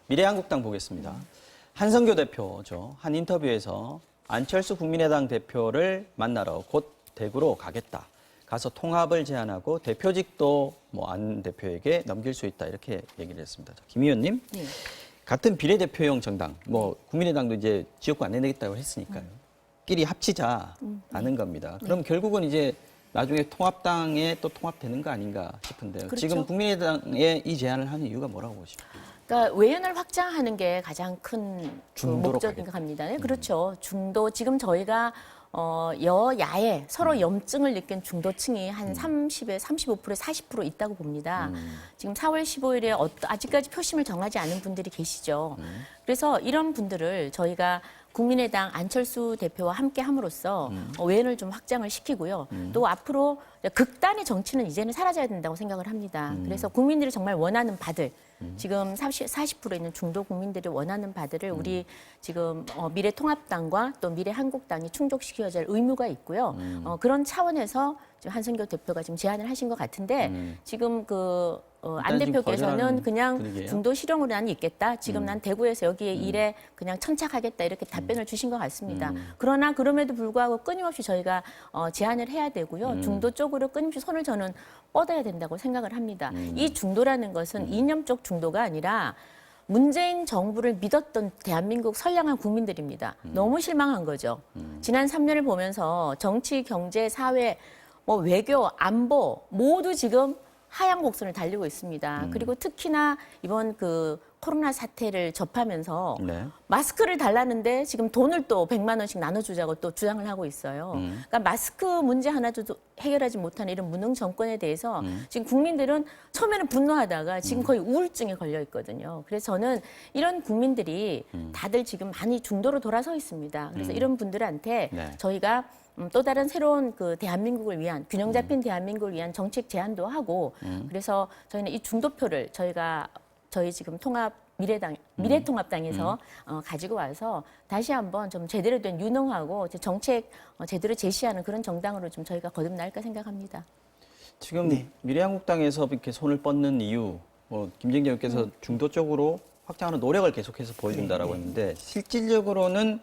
미래한국당 보겠습니다. 한성교 대표죠. 한 인터뷰에서 안철수 국민의당 대표를 만나러 곧 대구로 가겠다. 가서 통합을 제안하고 대표직도 안 대표에게 넘길 수 있다. 이렇게 얘기를 했습니다. 김 의원님, 네. 같은 비례대표용 정당, 국민의당도 이제 지역구 안 내겠다고 했으니까요. 끼리 합치자라는 겁니다. 그럼 결국은 이제 나중에 통합당에 또 통합되는 거 아닌가 싶은데요. 그렇죠. 지금 국민의당에 이 제안을 하는 이유가 뭐라고 보십니까? 그러니까 외연을 확장하는 게 가장 큰 중도로 목적인 것 같습니다. 네, 그렇죠. 중도 지금 저희가 여야에 서로 염증을 느낀 중도층이 한 30에 35%에 40% 있다고 봅니다. 지금 4월 15일에 아직까지 표심을 정하지 않은 분들이 계시죠. 그래서 이런 분들을 저희가 국민의당 안철수 대표와 함께 함으로써 외연을 좀 확장을 시키고요. 또 앞으로 극단의 정치는 이제는 사라져야 된다고 생각을 합니다. 그래서 국민들이 정말 원하는 바들, 지금 40% 있는 중도 국민들이 원하는 바들을 우리 지금 미래통합당과 또 미래한국당이 충족시켜야 할 의무가 있고요. 그런 차원에서 지금 한성교 대표가 지금 제안을 하신 것 같은데 지금 안 대표께서는 그냥 분위기예요? 중도 실용으로 난 있겠다. 지금 난 대구에서 여기에 일에 그냥 천착하겠다. 이렇게 답변을 주신 것 같습니다. 그러나 그럼에도 불구하고 끊임없이 저희가 제안을 해야 되고요. 중도 쪽으로 끊임없이 손을 저는 뻗어야 된다고 생각을 합니다. 이 중도라는 것은 이념적 중도가 아니라 문재인 정부를 믿었던 대한민국 선량한 국민들입니다. 너무 실망한 거죠. 지난 3년을 보면서 정치, 경제, 사회, 외교, 안보 모두 지금 하향 곡선을 달리고 있습니다. 그리고 특히나 이번 코로나 사태를 접하면서 마스크를 달라는데 지금 돈을 또 100만 원씩 나눠주자고 또 주장을 하고 있어요. 그러니까 마스크 문제 하나도 해결하지 못하는 이런 무능 정권에 대해서 지금 국민들은 처음에는 분노하다가 지금 거의 우울증에 걸려 있거든요. 그래서 저는 이런 국민들이 다들 지금 많이 중도로 돌아서 있습니다. 그래서 이런 분들한테 저희가 또 다른 새로운 대한민국을 위한 균형 잡힌 대한민국을 위한 정책 제안도 하고 그래서 저희는 이 중도표를 저희 지금 미래통합당에서 가지고 와서 다시 한번 좀 제대로 된 유능하고 정책 제대로 제시하는 그런 정당으로 좀 저희가 거듭날까 생각합니다. 지금 미래한국당에서 이렇게 손을 뻗는 이유, 김정기 의원께서 중도 쪽으로 확장하는 노력을 계속해서 보여준다라고 했는데 실질적으로는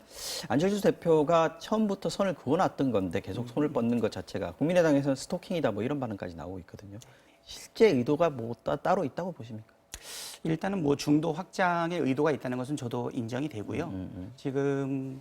안철수 대표가 처음부터 선을 그어놨던 건데 계속 손을 뻗는 것 자체가 국민의당에서는 스토킹이다 이런 반응까지 나오고 있거든요. 실제 의도가 따로 있다고 보십니까? 일단은 중도 확장의 의도가 있다는 것은 저도 인정이 되고요. 지금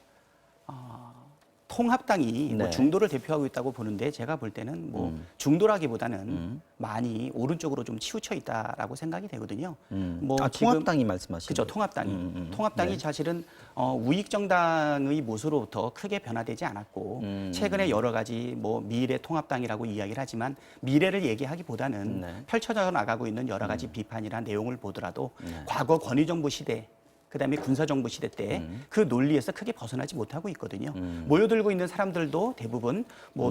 통합당이 중도를 대표하고 있다고 보는데 제가 볼 때는 중도라기보다는 많이 오른쪽으로 좀 치우쳐 있다라고 생각이 되거든요. 통합당이 말씀하시는 그렇죠. 통합당이. 통합당이 사실은 우익 정당의 모습으로부터 크게 변화되지 않았고 최근에 여러 가지 미래 통합당이라고 이야기를 하지만 미래를 얘기하기보다는 펼쳐져 나가고 있는 여러 가지 비판이나 내용을 보더라도 과거 권위정부 시대 그다음에 군사정부 시대 때 그 논리에서 크게 벗어나지 못하고 있거든요. 모여들고 있는 사람들도 대부분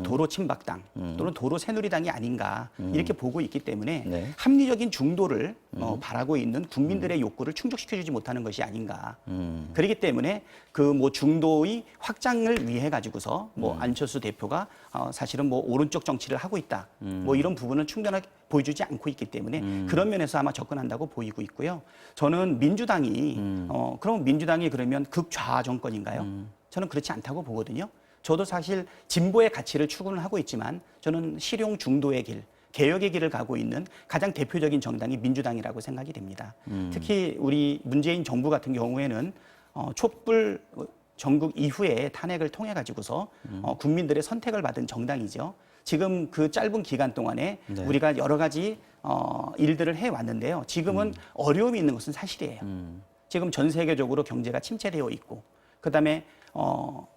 도로 친박당 또는 도로 새누리당이 아닌가 이렇게 보고 있기 때문에 합리적인 중도를 바라고 있는 국민들의 욕구를 충족시켜주지 못하는 것이 아닌가. 그렇기 때문에 중도의 확장을 위해 가지고서 안철수 대표가 사실은 오른쪽 정치를 하고 있다. 이런 부분은 충분하게 보여주지 않고 있기 때문에 그런 면에서 아마 접근한다고 보이고 있고요. 저는 민주당이 그럼 민주당이 그러면 극좌 정권인가요? 저는 그렇지 않다고 보거든요. 저도 사실 진보의 가치를 추구는 하고 있지만 저는 실용 중도의 길, 개혁의 길을 가고 있는 가장 대표적인 정당이 민주당이라고 생각이 됩니다. 특히 우리 문재인 정부 같은 경우에는 촛불 전국 이후에 탄핵을 통해 가지고서 국민들의 선택을 받은 정당이죠. 지금 그 짧은 기간 동안에 우리가 여러 가지 일들을 해왔는데요. 지금은 어려움이 있는 것은 사실이에요. 지금 전 세계적으로 경제가 침체되어 있고 그다음에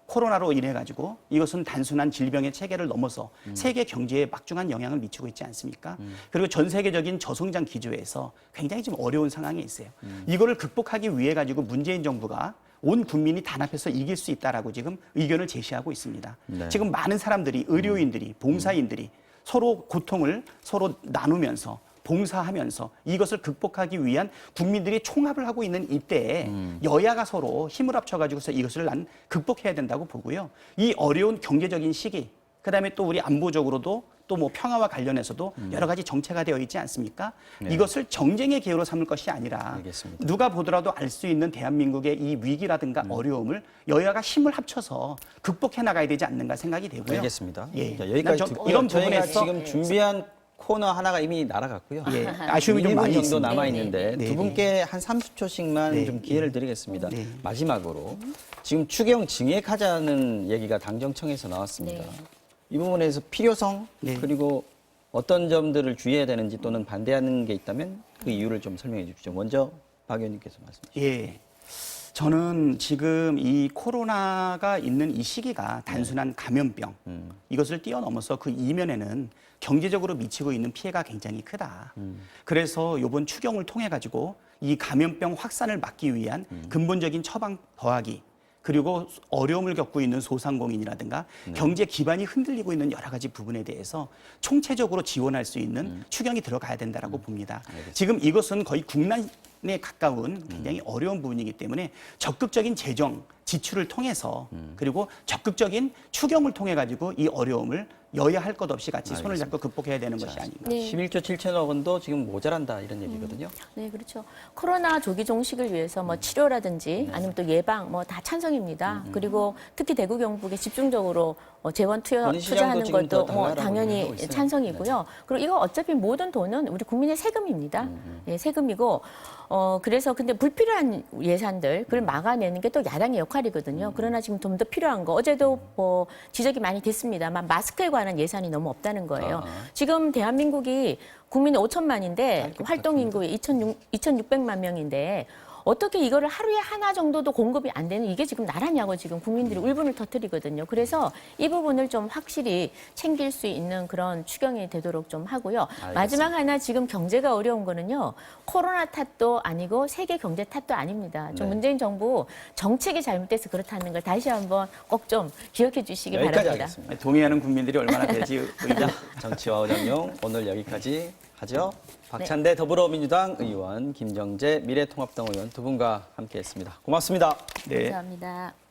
코로나로 인해 가지고 이것은 단순한 질병의 체계를 넘어서 세계 경제에 막중한 영향을 미치고 있지 않습니까? 그리고 전 세계적인 저성장 기조에서 굉장히 좀 어려운 상황에 있어요. 이거를 극복하기 위해 가지고 문재인 정부가 온 국민이 단합해서 이길 수 있다라고 지금 의견을 제시하고 있습니다. 지금 많은 사람들이 의료인들이 봉사인들이 서로 고통을 서로 나누면서 봉사하면서 이것을 극복하기 위한 국민들이 총합을 하고 있는 이때에 여야가 서로 힘을 합쳐가지고서 이것을 난 극복해야 된다고 보고요. 이 어려운 경제적인 시기, 그다음에 또 우리 안보적으로도 또 뭐 평화와 관련해서도 여러 가지 정체가 되어 있지 않습니까? 이것을 정쟁의 기회로 삼을 것이 아니라 알겠습니다. 누가 보더라도 알 수 있는 대한민국의 이 위기라든가 어려움을 여야가 힘을 합쳐서 극복해 나가야 되지 않는가 생각이 되고요. 알겠습니다. 예. 자, 여기까지 난 듣고요. 이런 저희가 부분에서 지금 준비한 코너 하나가 이미 날아갔고요. 예, 아쉬움이 좀 2분 많이 정도 있습니다. 남아 네, 있는데 네, 두 네. 분께 한 30초씩만 네, 좀 기회를 드리겠습니다. 네. 마지막으로 지금 추경 증액하자는 얘기가 당정청에서 나왔습니다. 네. 이 부분에서 필요성 네. 그리고 어떤 점들을 주의해야 되는지 또는 반대하는 게 있다면 그 이유를 좀 설명해 주시죠. 먼저 박 의원님께서 말씀해 주시죠. 예. 저는 지금 이 코로나가 있는 이 시기가 단순한 감염병 이것을 뛰어넘어서 그 이면에는 경제적으로 미치고 있는 피해가 굉장히 크다. 그래서 이번 추경을 통해 가지고 이 감염병 확산을 막기 위한 근본적인 처방 더하기 그리고 어려움을 겪고 있는 소상공인이라든가 경제 기반이 흔들리고 있는 여러 가지 부분에 대해서 총체적으로 지원할 수 있는 추경이 들어가야 된다라고 봅니다. 지금 이것은 거의 국난에 가까운 굉장히 어려운 부분이기 때문에 적극적인 재정 지출을 통해서 그리고 적극적인 추경을 통해 가지고 이 어려움을 여야 할 것 없이 같이 손을 잡고 극복해야 되는 것이 아닌가. 네. 11조 7천억 원도 지금 모자란다 이런 얘기거든요. 네, 그렇죠. 코로나 조기 종식을 위해서 뭐 치료라든지 아니면 또 예방 뭐 다 찬성입니다. 그리고 특히 대구 경북에 집중적으로 재원 권익시장도 투자하는 지금 더 것도 뭐 달라라고 당연히 하고 있어요. 찬성이고요. 그리고 이거 어차피 모든 돈은 우리 국민의 세금입니다. 예, 세금이고 그래서 근데 불필요한 예산들 그걸 막아내는 게 또 야당의 역할이거든요. 그러나 지금 좀 더 필요한 거 어제도 뭐 지적이 많이 됐습니다만 마스크에 관한 예산이 너무 없다는 거예요. 지금 대한민국이 국민이 5천만인데 활동 인구의 2,600만 명인데 어떻게 이거를 하루에 하나 정도도 공급이 안 되는 이게 지금 나라냐고 지금 국민들이 울분을 터뜨리거든요. 그래서 이 부분을 좀 확실히 챙길 수 있는 그런 추경이 되도록 좀 하고요. 알겠습니다. 마지막 하나 지금 경제가 어려운 거는요. 코로나 탓도 아니고 세계 경제 탓도 아닙니다. 좀 네. 문재인 정부 정책이 잘못돼서 그렇다는 걸 다시 한번 꼭 좀 기억해 주시기 여기까지 바랍니다. 하겠습니다. 동의하는 국민들이 얼마나 되지 의자. 정치와 의장용 오늘 여기까지 하죠. 박찬대 더불어민주당 의원, 김정재 미래통합당 의원 두 분과 함께했습니다. 고맙습니다. 네. 감사합니다.